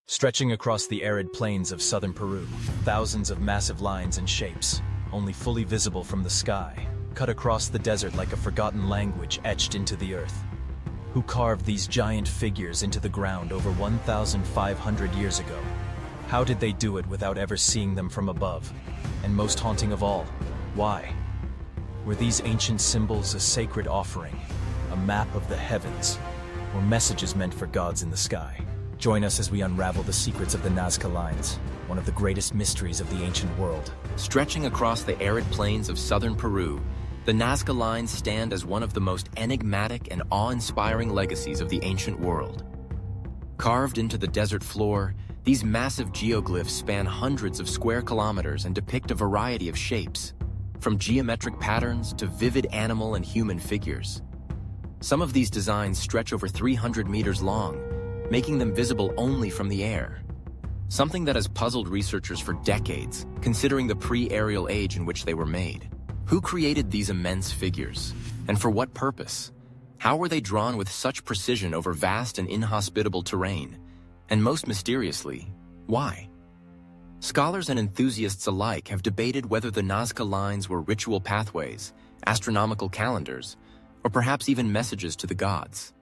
Stretching across the arid plains of southern Peru, thousands of massive lines and shapes, only fully visible from the sky, cut across the desert like a forgotten language etched into the earth. Who carved these giant figures into the ground over 1,500 years ago? How did they do it without ever seeing them from above? And most haunting of all, why? Were these ancient symbols a sacred offering, a map of the heavens, or messages meant for gods in the sky? Join us as we unravel the secrets of the Nazca Lines, one of the greatest mysteries of the ancient world. Stretching across the arid plains of southern Peru, the Nazca Lines stand as one of the most enigmatic and awe-inspiring legacies of the ancient world. Carved into the desert floor, these massive geoglyphs span hundreds of square kilometers and depict a variety of shapes, from geometric patterns to vivid animal and human figures. Some of these designs stretch over 300 meters long, making them visible only from the air. Something that has puzzled researchers for decades, considering the pre-aerial age in which they were made. Who created these immense figures? And for what purpose? How were they drawn with such precision over vast and inhospitable terrain? And most mysteriously, why? Scholars and enthusiasts alike have debated whether the Nazca Lines were ritual pathways, astronomical calendars, or perhaps even messages to the gods.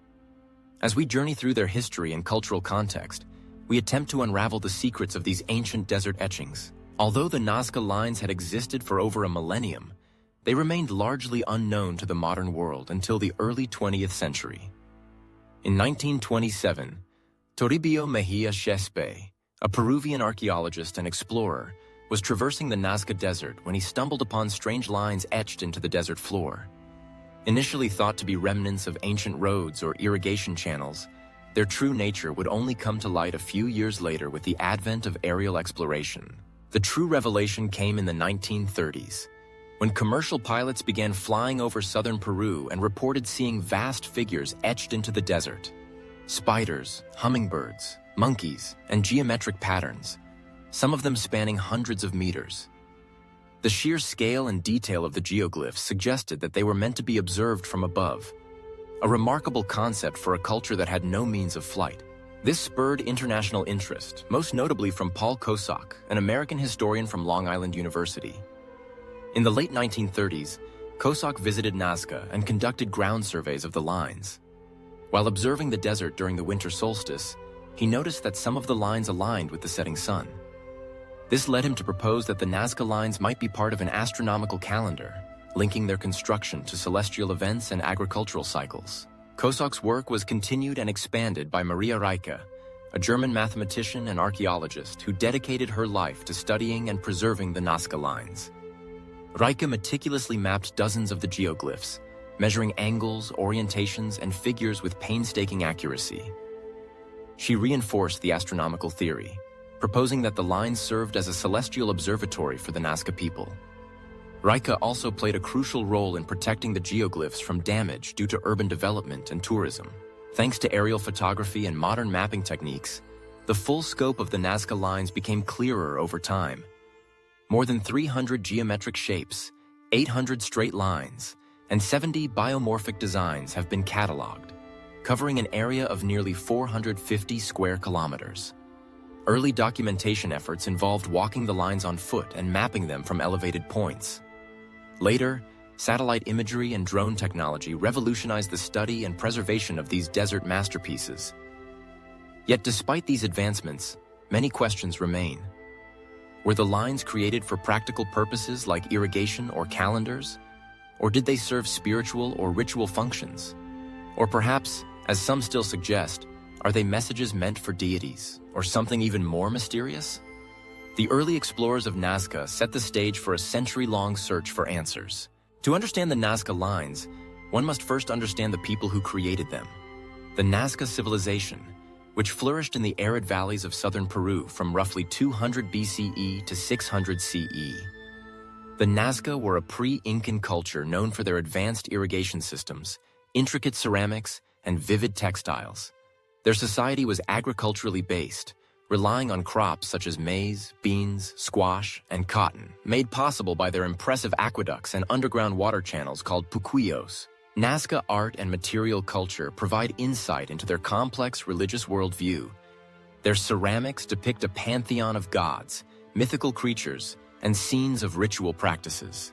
As we journey through their history and cultural context, we attempt to unravel the secrets of these ancient desert etchings. Although the Nazca Lines had existed for over a millennium, they remained largely unknown to the modern world until the early 20th century. In 1927, Toribio Mejia Chespe, a Peruvian archaeologist and explorer, was traversing the Nazca Desert when he stumbled upon strange lines etched into the desert floor. Initially thought to be remnants of ancient roads or irrigation channels, their true nature would only come to light a few years later with the advent of aerial exploration. The true revelation came in the 1930s, when commercial pilots began flying over southern Peru and reported seeing vast figures etched into the desert. Spiders, hummingbirds, monkeys, and geometric patterns, some of them spanning hundreds of meters. The sheer scale and detail of the geoglyphs suggested that they were meant to be observed from above, a remarkable concept for a culture that had no means of flight. This spurred international interest, most notably from Paul Kosok, an American historian from Long Island University. In the late 1930s, Kosok visited Nazca and conducted ground surveys of the lines. While observing the desert during the winter solstice, he noticed that some of the lines aligned with the setting sun. This led him to propose that the Nazca Lines might be part of an astronomical calendar, linking their construction to celestial events and agricultural cycles. Kosok's work was continued and expanded by Maria Reiche, a German mathematician and archaeologist who dedicated her life to studying and preserving the Nazca Lines. Reiche meticulously mapped dozens of the geoglyphs, measuring angles, orientations, and figures with painstaking accuracy. She reinforced the astronomical theory, proposing that the lines served as a celestial observatory for the Nazca people. Reiche also played a crucial role in protecting the geoglyphs from damage due to urban development and tourism. Thanks to aerial photography and modern mapping techniques, the full scope of the Nazca Lines became clearer over time. More than 300 geometric shapes, 800 straight lines, and 70 biomorphic designs have been cataloged, covering an area of nearly 450 square kilometers. Early documentation efforts involved walking the lines on foot and mapping them from elevated points. Later, satellite imagery and drone technology revolutionized the study and preservation of these desert masterpieces. Yet despite these advancements, many questions remain. Were the lines created for practical purposes like irrigation or calendars? Or did they serve spiritual or ritual functions? Or perhaps, as some still suggest, are they messages meant for deities, or something even more mysterious? The early explorers of Nazca set the stage for a century-long search for answers. To understand the Nazca Lines, one must first understand the people who created them. The Nazca civilization, which flourished in the arid valleys of southern Peru from roughly 200 BCE to 600 CE. The Nazca were a pre-Incan culture known for their advanced irrigation systems, intricate ceramics, and vivid textiles. Their society was agriculturally based, relying on crops such as maize, beans, squash, and cotton, made possible by their impressive aqueducts and underground water channels called puquillos. Nazca art and material culture provide insight into their complex religious worldview, Their ceramics depict a pantheon of gods, mythical creatures, and scenes of ritual practices.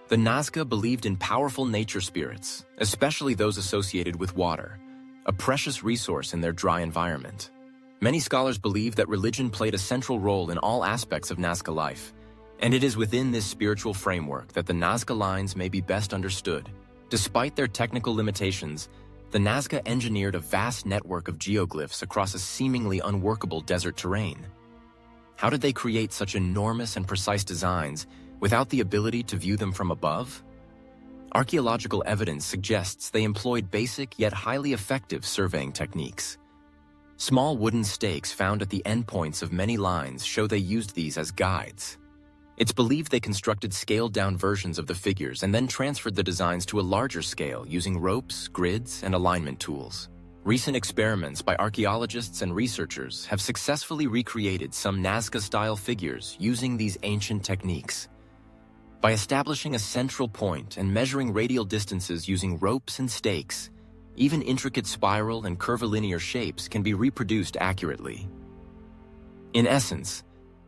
The Nazca believed in powerful nature spirits, especially those associated with water, a precious resource in their dry environment. Many scholars believe that religion played a central role in all aspects of Nazca life, and it is within this spiritual framework that the Nazca Lines may be best understood. Despite their technical limitations, the Nazca engineered a vast network of geoglyphs across a seemingly unworkable desert terrain. How did they create such enormous and precise designs without the ability to view them from above? Archaeological evidence suggests they employed basic yet highly effective surveying techniques. Small wooden stakes found at the endpoints of many lines show they used these as guides. It's believed they constructed scaled-down versions of the figures and then transferred the designs to a larger scale using ropes, grids, and alignment tools. Recent experiments by archaeologists and researchers have successfully recreated some Nazca-style figures using these ancient techniques. By establishing a central point and measuring radial distances using ropes and stakes, even intricate spiral and curvilinear shapes can be reproduced accurately. In essence,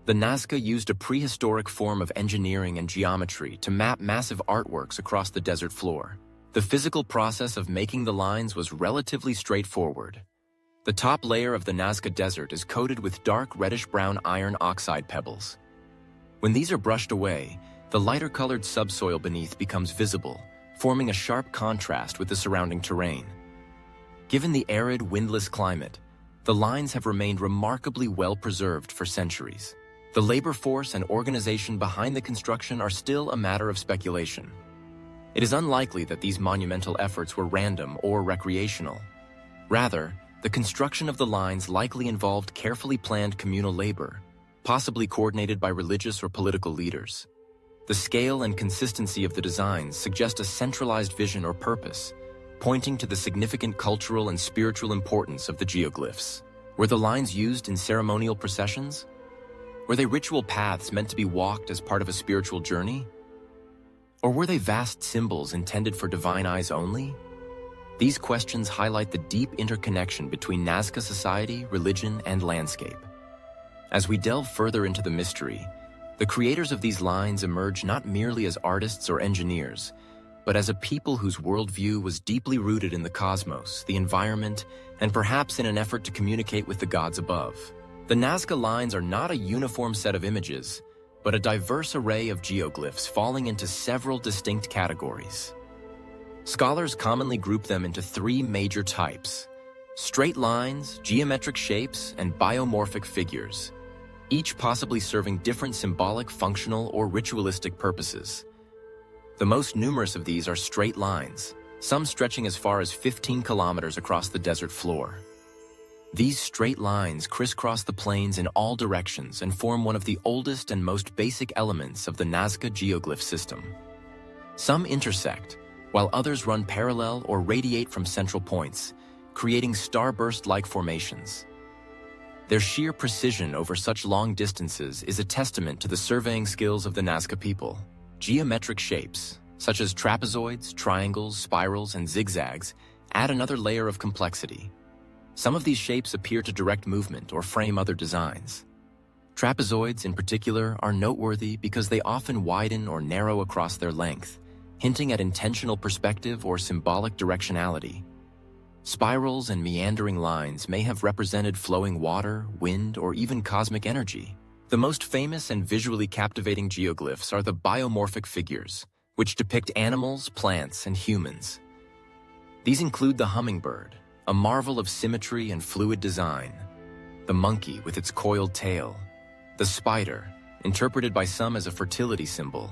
the Nazca used a prehistoric form of engineering and geometry to map massive artworks across the desert floor. The physical process of making the lines was relatively straightforward. The top layer of the Nazca Desert is coated with dark reddish-brown iron oxide pebbles. When these are brushed away, the lighter-colored subsoil beneath becomes visible, forming a sharp contrast with the surrounding terrain. Given the arid, windless climate, the lines have remained remarkably well preserved for centuries. The labor force and organization behind the construction are still a matter of speculation. It is unlikely that these monumental efforts were random or recreational. Rather, the construction of the lines likely involved carefully planned communal labor, possibly coordinated by religious or political leaders. The scale and consistency of the designs suggest a centralized vision or purpose, pointing to the significant cultural and spiritual importance of the geoglyphs. Were the lines used in ceremonial processions? Were they ritual paths meant to be walked as part of a spiritual journey? Or were they vast symbols intended for divine eyes only? These questions highlight the deep interconnection between Nazca society, religion, and landscape. As we delve further into the mystery, the creators of these lines emerge not merely as artists or engineers, but as a people whose worldview was deeply rooted in the cosmos, the environment, and perhaps in an effort to communicate with the gods above. The Nazca Lines are not a uniform set of images, but a diverse array of geoglyphs falling into several distinct categories. Scholars commonly group them into three major types: straight lines, geometric shapes, and biomorphic figures, each possibly serving different symbolic, functional, or ritualistic purposes. The most numerous of these are straight lines, some stretching as far as 15 kilometers across the desert floor. These straight lines crisscross the plains in all directions and form one of the oldest and most basic elements of the Nazca geoglyph system. Some intersect, while others run parallel or radiate from central points, creating starburst-like formations. Their sheer precision over such long distances is a testament to the surveying skills of the Nazca people. Geometric shapes, such as trapezoids, triangles, spirals, and zigzags, add another layer of complexity. Some of these shapes appear to direct movement or frame other designs. Trapezoids, in particular, are noteworthy because they often widen or narrow across their length, hinting at intentional perspective or symbolic directionality. Spirals and meandering lines may have represented flowing water, wind, or even cosmic energy. The most famous and visually captivating geoglyphs are the biomorphic figures, which depict animals, plants, and humans. These include the hummingbird, a marvel of symmetry and fluid design, the monkey with its coiled tail, the spider, interpreted by some as a fertility symbol,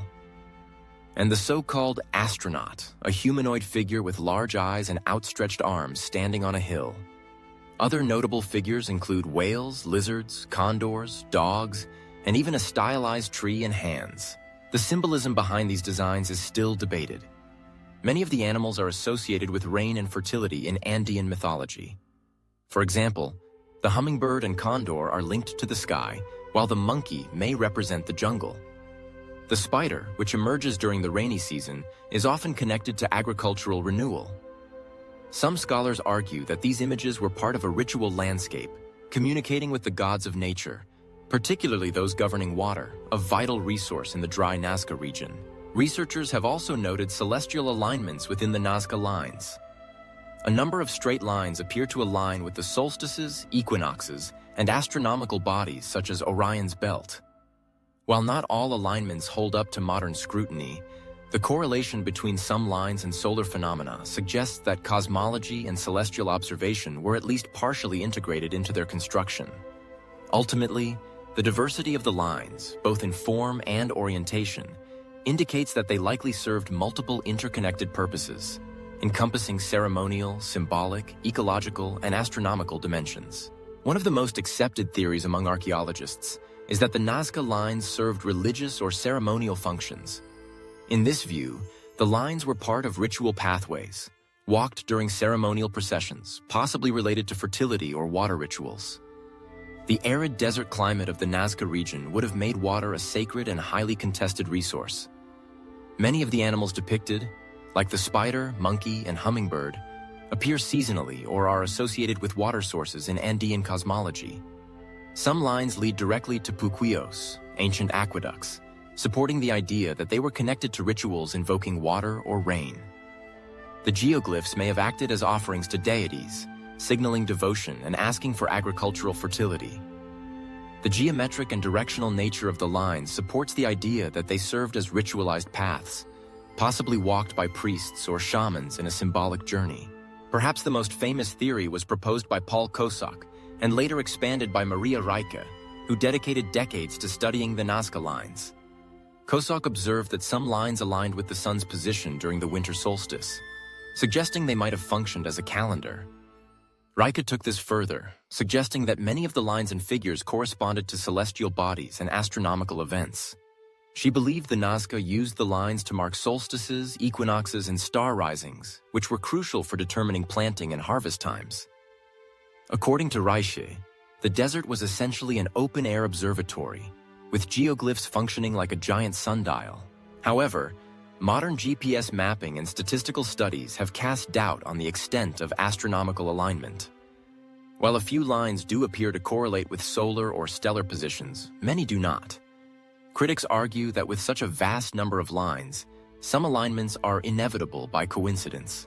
and the so-called astronaut, a humanoid figure with large eyes and outstretched arms standing on a hill. Other notable figures include whales, lizards, condors, dogs, and even a stylized tree and hands. The symbolism behind these designs is still debated. Many of the animals are associated with rain and fertility in Andean mythology. For example, the hummingbird and condor are linked to the sky, while the monkey may represent the jungle. The spider, which emerges during the rainy season, is often connected to agricultural renewal. Some scholars argue that these images were part of a ritual landscape, communicating with the gods of nature, particularly those governing water, a vital resource in the dry Nazca region. Researchers have also noted celestial alignments within the Nazca Lines. A number of straight lines appear to align with the solstices, equinoxes, and astronomical bodies such as Orion's belt. While not all alignments hold up to modern scrutiny, the correlation between some lines and solar phenomena suggests that cosmology and celestial observation were at least partially integrated into their construction. Ultimately, the diversity of the lines, both in form and orientation, indicates that they likely served multiple interconnected purposes, encompassing ceremonial, symbolic, ecological, and astronomical dimensions. One of the most accepted theories among archaeologists is that the Nazca Lines served religious or ceremonial functions. In this view, the lines were part of ritual pathways, walked during ceremonial processions, possibly related to fertility or water rituals. The arid desert climate of the Nazca region would have made water a sacred and highly contested resource. Many of the animals depicted, like the spider, monkey, and hummingbird, appear seasonally or are associated with water sources in Andean cosmology. Some lines lead directly to puquios, ancient aqueducts, supporting the idea that they were connected to rituals invoking water or rain. The geoglyphs may have acted as offerings to deities, signaling devotion and asking for agricultural fertility. The geometric and directional nature of the lines supports the idea that they served as ritualized paths, possibly walked by priests or shamans in a symbolic journey. Perhaps the most famous theory was proposed by Paul Kosok and later expanded by Maria Reiche, who dedicated decades to studying the Nazca Lines. Kosok observed that some lines aligned with the sun's position during the winter solstice, suggesting they might have functioned as a calendar. Reiche took this further, suggesting that many of the lines and figures corresponded to celestial bodies and astronomical events. She believed the Nazca used the lines to mark solstices, equinoxes, and star risings, which were crucial for determining planting and harvest times. According to Reiche, the desert was essentially an open-air observatory, with geoglyphs functioning like a giant sundial. However, modern GPS mapping and statistical studies have cast doubt on the extent of astronomical alignment. While a few lines do appear to correlate with solar or stellar positions, many do not. Critics argue that with such a vast number of lines, some alignments are inevitable by coincidence.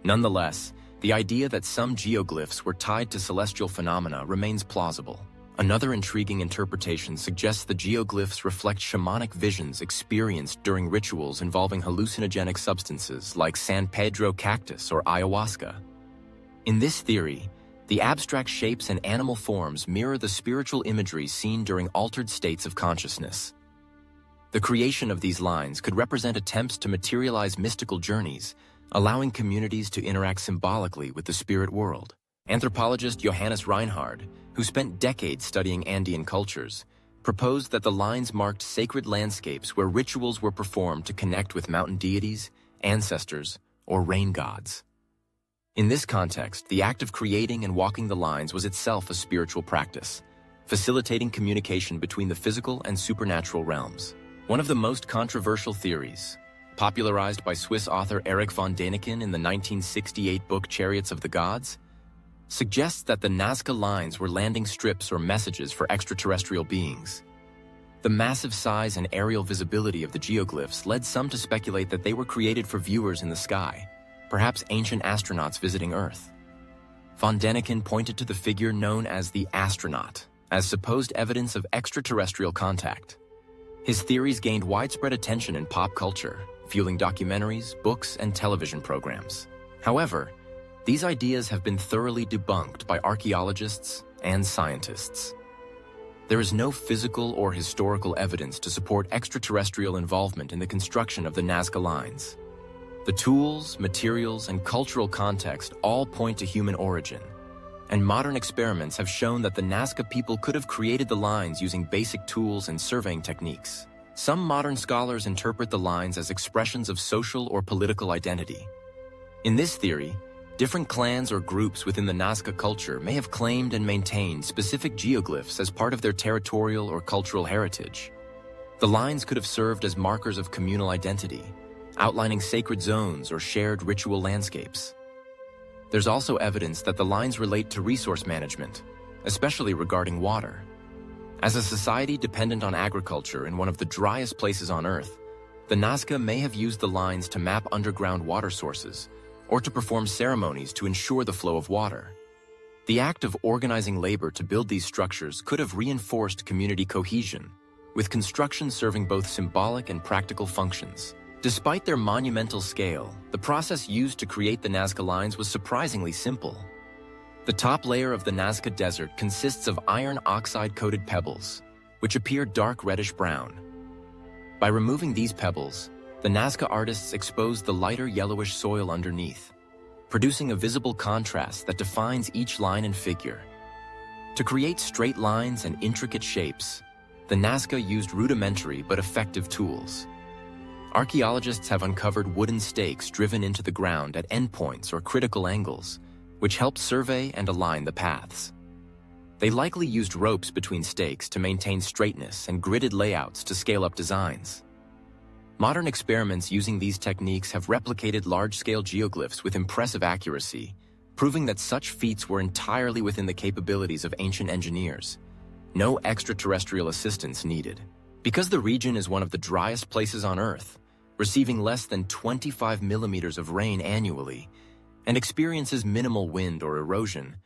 Nonetheless, the idea that some geoglyphs were tied to celestial phenomena remains plausible. Another intriguing interpretation suggests the geoglyphs reflect shamanic visions experienced during rituals involving hallucinogenic substances like San Pedro cactus or ayahuasca. In this theory, the abstract shapes and animal forms mirror the spiritual imagery seen during altered states of consciousness. The creation of these lines could represent attempts to materialize mystical journeys, allowing communities to interact symbolically with the spirit world. Anthropologist Johannes Reinhard, who spent decades studying Andean cultures, proposed that the lines marked sacred landscapes where rituals were performed to connect with mountain deities, ancestors, or rain gods. In this context, the act of creating and walking the lines was itself a spiritual practice, facilitating communication between the physical and supernatural realms. One of the most controversial theories, popularized by Swiss author Erich von Däniken in the 1968 book Chariots of the Gods, suggests that the Nazca Lines were landing strips or messages for extraterrestrial beings. The massive size and aerial visibility of the geoglyphs led some to speculate that they were created for viewers in the sky, perhaps ancient astronauts visiting Earth. Von Däniken pointed to the figure known as the astronaut as supposed evidence of extraterrestrial contact. His theories gained widespread attention in pop culture, fueling documentaries, books, and television programs. However, these ideas have been thoroughly debunked by archaeologists and scientists. There is no physical or historical evidence to support extraterrestrial involvement in the construction of the Nazca Lines. The tools, materials, and cultural context all point to human origin, and modern experiments have shown that the Nazca people could have created the lines using basic tools and surveying techniques. Some modern scholars interpret the lines as expressions of social or political identity. In this theory, different clans or groups within the Nazca culture may have claimed and maintained specific geoglyphs as part of their territorial or cultural heritage. The lines could have served as markers of communal identity, outlining sacred zones or shared ritual landscapes. There's also evidence that the lines relate to resource management, especially regarding water. As a society dependent on agriculture in one of the driest places on Earth, the Nazca may have used the lines to map underground water sources or to perform ceremonies to ensure the flow of water. The act of organizing labor to build these structures could have reinforced community cohesion, with construction serving both symbolic and practical functions. Despite their monumental scale, the process used to create the Nazca Lines was surprisingly simple. The top layer of the Nazca Desert consists of iron oxide-coated pebbles, which appear dark reddish-brown. By removing these pebbles, the Nazca artists exposed the lighter yellowish soil underneath, producing a visible contrast that defines each line and figure. To create straight lines and intricate shapes, the Nazca used rudimentary but effective tools. Archaeologists have uncovered wooden stakes driven into the ground at endpoints or critical angles, which help survey and align the paths. They likely used ropes between stakes to maintain straightness and gridded layouts to scale up designs. Modern experiments using these techniques have replicated large-scale geoglyphs with impressive accuracy, proving that such feats were entirely within the capabilities of ancient engineers. No extraterrestrial assistance needed. Because the region is one of the driest places on Earth, receiving less than 25 millimeters of rain annually, and experiences minimal wind or erosion,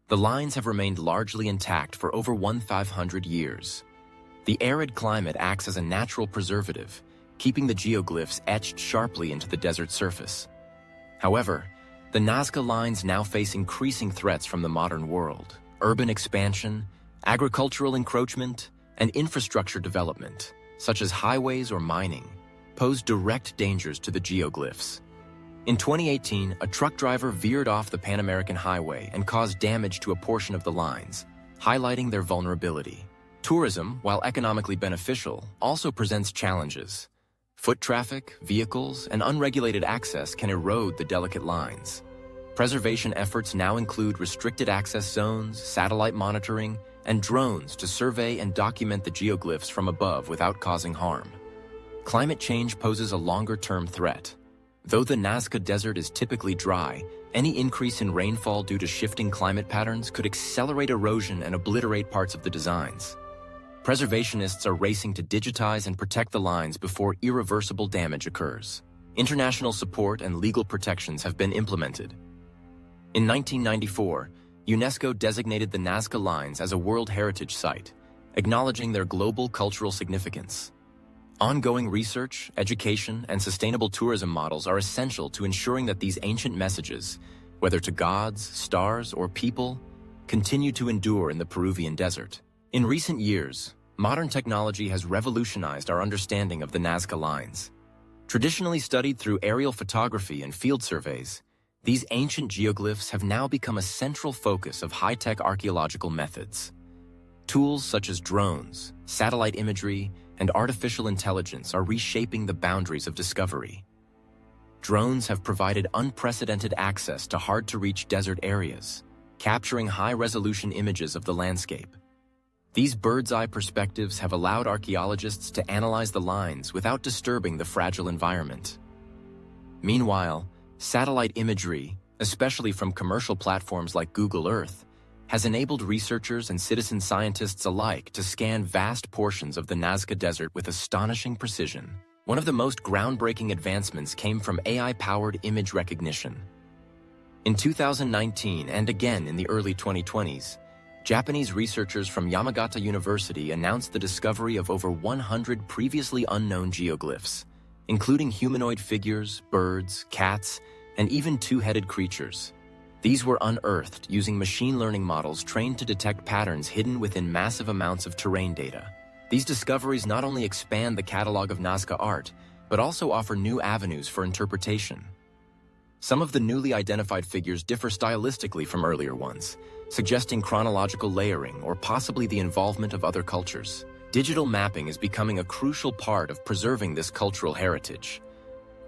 the lines have remained largely intact for over 1,500 years. The arid climate acts as a natural preservative, keeping the geoglyphs etched sharply into the desert surface. However, the Nazca Lines now face increasing threats from the modern world. Urban expansion, agricultural encroachment, and infrastructure development, such as highways or mining, pose direct dangers to the geoglyphs. In 2018, a truck driver veered off the Pan American Highway and caused damage to a portion of the lines, highlighting their vulnerability. Tourism, while economically beneficial, also presents challenges. Foot traffic, vehicles, and unregulated access can erode the delicate lines. Preservation efforts now include restricted access zones, satellite monitoring, and drones to survey and document the geoglyphs from above without causing harm. Climate change poses a longer-term threat. Though the Nazca Desert is typically dry, any increase in rainfall due to shifting climate patterns could accelerate erosion and obliterate parts of the designs. Preservationists are racing to digitize and protect the lines before irreversible damage occurs. International support and legal protections have been implemented. In 1994, UNESCO designated the Nazca Lines as a World Heritage Site, acknowledging their global cultural significance. Ongoing research, education, and sustainable tourism models are essential to ensuring that these ancient messages, whether to gods, stars, or people, continue to endure in the Peruvian desert. In recent years, modern technology has revolutionized our understanding of the Nazca Lines. Traditionally studied through aerial photography and field surveys, these ancient geoglyphs have now become a central focus of high-tech archaeological methods. Tools such as drones, satellite imagery, and artificial intelligence are reshaping the boundaries of discovery. Drones have provided unprecedented access to hard-to-reach desert areas, capturing high-resolution images of the landscape. These bird's-eye perspectives have allowed archaeologists to analyze the lines without disturbing the fragile environment. Meanwhile, satellite imagery, especially from commercial platforms like Google Earth, has enabled researchers and citizen scientists alike to scan vast portions of the Nazca Desert with astonishing precision. One of the most groundbreaking advancements came from AI-powered image recognition. In 2019 and again in the early 2020s, Japanese researchers from Yamagata University announced the discovery of over 100 previously unknown geoglyphs, including humanoid figures, birds, cats, and even two-headed creatures. These were unearthed using machine learning models trained to detect patterns hidden within massive amounts of terrain data. These discoveries not only expand the catalog of Nazca art, but also offer new avenues for interpretation. Some of the newly identified figures differ stylistically from earlier ones, suggesting chronological layering or possibly the involvement of other cultures. Digital mapping is becoming a crucial part of preserving this cultural heritage.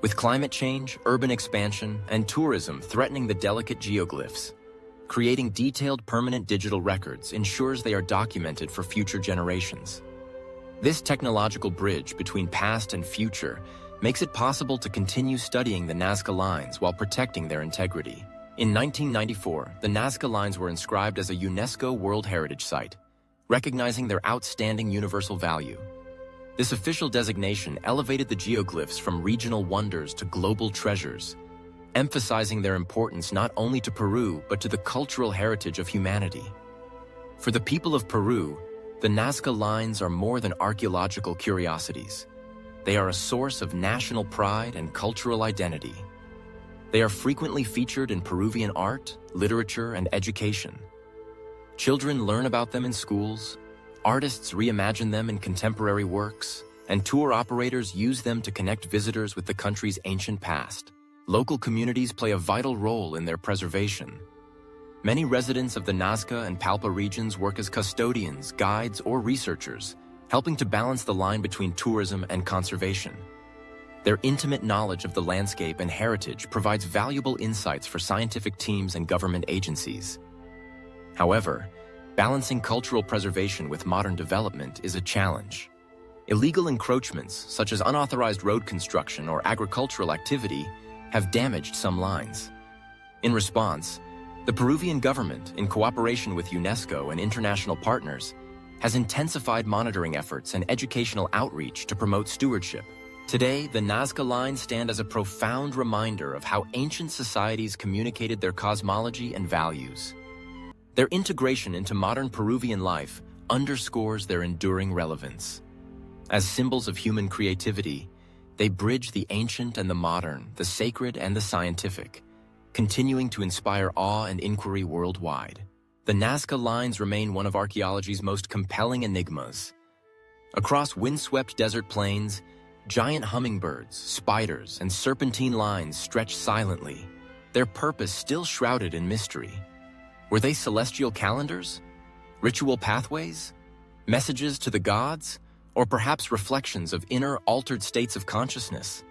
With climate change, urban expansion, and tourism threatening the delicate geoglyphs, creating detailed permanent digital records ensures they are documented for future generations. This technological bridge between past and future makes it possible to continue studying the Nazca Lines while protecting their integrity. In 1994, the Nazca Lines were inscribed as a UNESCO World Heritage Site, recognizing their outstanding universal value. This official designation elevated the geoglyphs from regional wonders to global treasures, emphasizing their importance not only to Peru but to the cultural heritage of humanity. For the people of Peru, the Nazca Lines are more than archaeological curiosities. They are a source of national pride and cultural identity. They are frequently featured in Peruvian art, literature, and education. Children learn about them in schools, artists reimagine them in contemporary works, and tour operators use them to connect visitors with the country's ancient past. Local communities play a vital role in their preservation. Many residents of the Nazca and Palpa regions work as custodians, guides, or researchers, helping to balance the line between tourism and conservation. Their intimate knowledge of the landscape and heritage provides valuable insights for scientific teams and government agencies. However, balancing cultural preservation with modern development is a challenge. Illegal encroachments, such as unauthorized road construction or agricultural activity, have damaged some lines. In response, the Peruvian government, in cooperation with UNESCO and international partners, has intensified monitoring efforts and educational outreach to promote stewardship. Today, the Nazca Lines stand as a profound reminder of how ancient societies communicated their cosmology and values. Their integration into modern Peruvian life underscores their enduring relevance. As symbols of human creativity, they bridge the ancient and the modern, the sacred and the scientific, continuing to inspire awe and inquiry worldwide. The Nazca Lines remain one of archaeology's most compelling enigmas. Across windswept desert plains, giant hummingbirds, spiders, and serpentine lines stretch silently, their purpose still shrouded in mystery. Were they celestial calendars? Ritual pathways? Messages to the gods? Or perhaps reflections of inner, altered states of consciousness?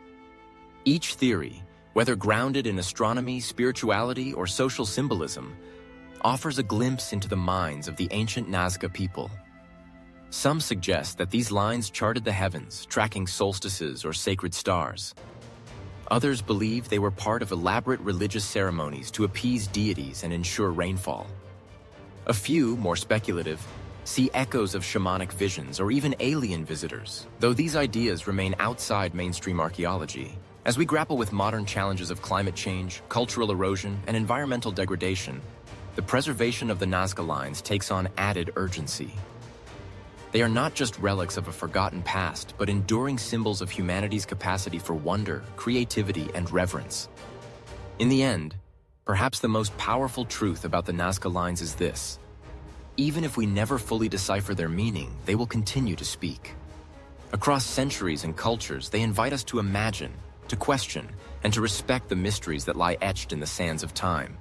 Each theory, whether grounded in astronomy, spirituality, or social symbolism, offers a glimpse into the minds of the ancient Nazca people. Some suggest that these lines charted the heavens, tracking solstices or sacred stars. Others believe they were part of elaborate religious ceremonies to appease deities and ensure rainfall. A few, more speculative, see echoes of shamanic visions or even alien visitors, though these ideas remain outside mainstream archaeology. As we grapple with modern challenges of climate change, cultural erosion, and environmental degradation, the preservation of the Nazca Lines takes on added urgency. They are not just relics of a forgotten past, but enduring symbols of humanity's capacity for wonder, creativity, and reverence. In the end, perhaps the most powerful truth about the Nazca Lines is this: even if we never fully decipher their meaning, they will continue to speak. Across centuries and cultures, they invite us to imagine, to question, and to respect the mysteries that lie etched in the sands of time.